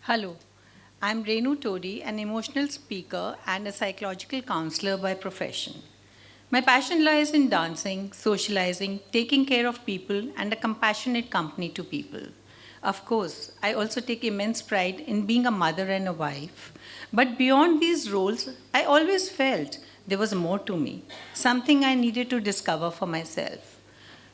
Hello, I'm Renu Todi, an emotional speaker and a psychological counselor by profession. My passion lies in dancing, socializing, taking care of people, and a compassionate company to people. Of course, I also take immense pride in being a mother and a wife. But beyond these roles, I always felt there was more to me, something I needed to discover for myself.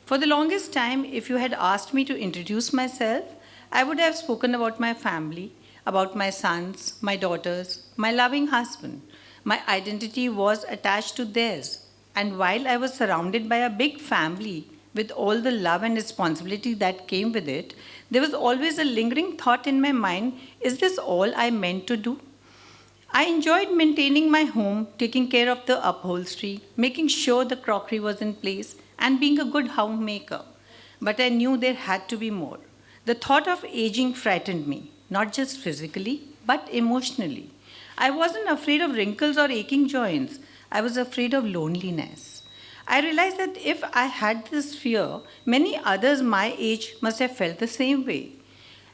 For the longest time, if you had asked me to introduce myself, I would have spoken about my family, about my sons, my daughters, my loving husband. My identity was attached to theirs. And while I was surrounded by a big family with all the love and responsibility that came with it, there was always a lingering thought in my mind, is this all I meant to do? I enjoyed maintaining my home, taking care of the upholstery, making sure the crockery was in place, and being a good homemaker. But I knew there had to be more. The thought of aging frightened me, not just physically, but emotionally. I wasn't afraid of wrinkles or aching joints, I was afraid of loneliness. I realized that if I had this fear, many others my age must have felt the same way.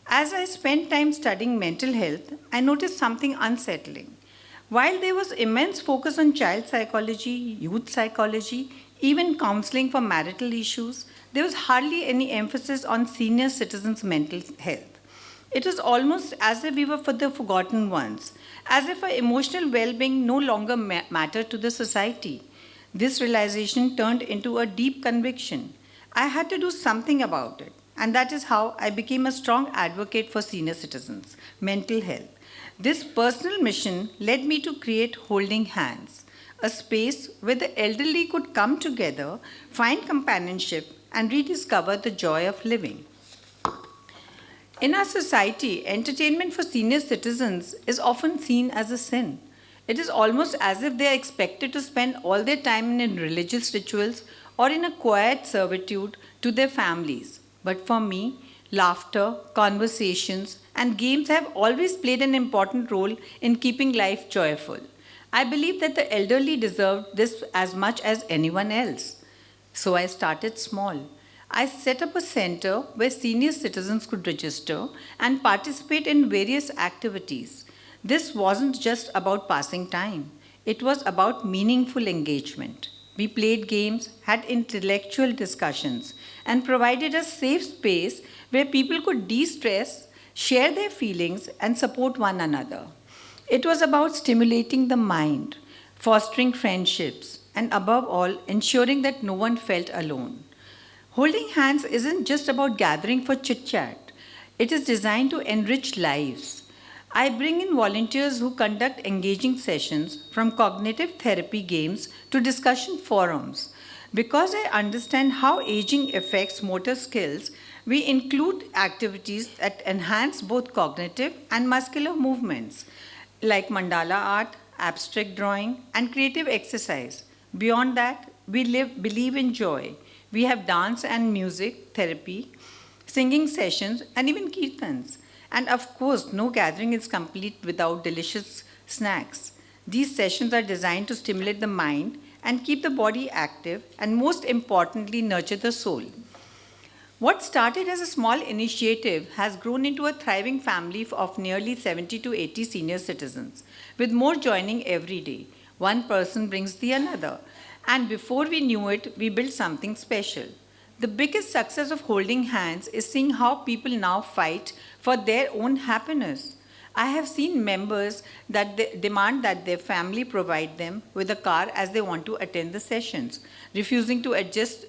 As I spent time studying mental health, I noticed something unsettling. While there was immense focus on child psychology, youth psychology, even counseling for marital issues, there was hardly any emphasis on senior citizens' mental health. It was almost as if we were for the forgotten ones, as if our emotional well being no longer mattered to the society. This realization turned into a deep conviction. I had to do something about it. And that is how I became a strong advocate for senior citizens' mental health. This personal mission led me to create Holding Hands, a space where the elderly could come together, find companionship, and rediscover the joy of living. In our society, entertainment for senior citizens is often seen as a sin. It is almost as if they are expected to spend all their time in religious rituals or in a quiet servitude to their families. But for me, laughter, conversations, and games have always played an important role in keeping life joyful. I believe that the elderly deserve this as much as anyone else. So I started small. I set up a center where senior citizens could register and participate in various activities. This wasn't just about passing time, it was about meaningful engagement. We played games, had intellectual discussions, and provided a safe space where people could de stress, share their feelings, and support one another. It was about stimulating the mind, fostering friendships, and above all, ensuring that no one felt alone. Holding hands isn't just about gathering for chit chat, it is designed to enrich lives. I bring in volunteers who conduct engaging sessions from cognitive therapy games to discussion forums. Because I understand how aging affects motor skills, we include activities that enhance both cognitive and muscular movements, like mandala art, abstract drawing, and creative exercise. Beyond that, believe in joy. We have dance and music therapy, singing sessions, and even kirtans. And of course, no gathering is complete without delicious snacks. These sessions are designed to stimulate the mind and keep the body active, and most importantly, nurture the soul. What started as a small initiative has grown into a thriving family of nearly 70 to 80 senior citizens, with more joining every day. One person brings the another. And before we knew it, we built something special. The biggest success of Holding Hands is seeing how people now fight for their own happiness. I have seen members that they demand that their family provide them with a car as they want to attend the sessions, refusing to adjust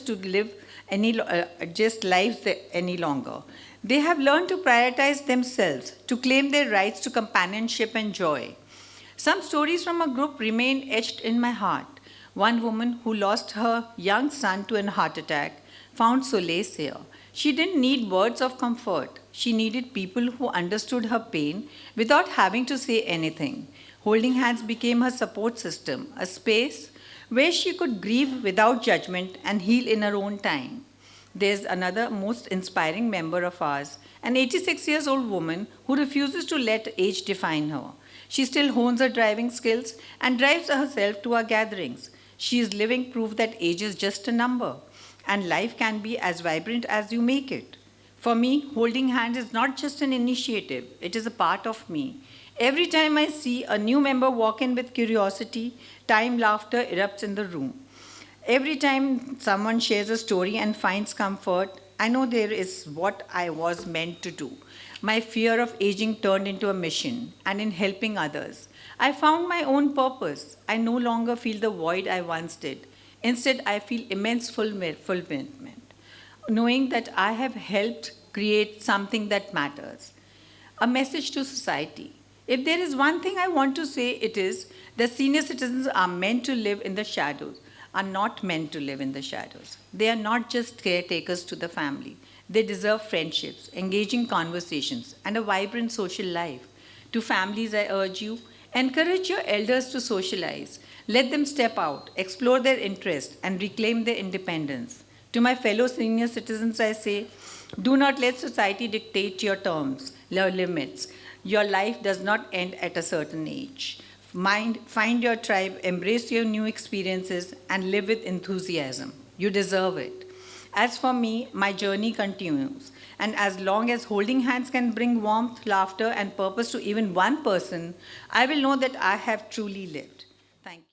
to live adjust lives any longer. They have learned to prioritize themselves, to claim their rights to companionship and joy. Some stories from a group remain etched in my heart. One woman who lost her young son to a heart attack found solace here. She didn't need words of comfort. She needed people who understood her pain without having to say anything. Holding Hands became her support system, a space where she could grieve without judgment and heal in her own time. There's another most inspiring member of ours, an 86 years old woman who refuses to let age define her. She still hones her driving skills and drives herself to our gatherings. She is living proof that age is just a number, and life can be as vibrant as you make it. For me, holding hands is not just an initiative, it is a part of me. Every time I see a new member walk in with curiosity, time laughter erupts in the room. Every time someone shares a story and finds comfort, I know there is what I was meant to do. My fear of aging turned into a mission, and in helping others, I found my own purpose. I no longer feel the void I once did. Instead, I feel immense fulfillment, knowing that I have helped create something that matters. A message to society. If there is one thing I want to say, it is that senior citizens are meant to live in the shadows, are not meant to live in the shadows. They are not just caretakers to the family. They deserve friendships, engaging conversations, and a vibrant social life. To families, I urge you, encourage your elders to socialize. Let them step out, explore their interests, and reclaim their independence. To my fellow senior citizens, I say, do not let society dictate your terms, your limits. Your life does not end at a certain age. Find your tribe, embrace your new experiences, and live with enthusiasm. You deserve it. As for me, my journey continues. And as long as holding hands can bring warmth, laughter, and purpose to even one person, I will know that I have truly lived. Thank you.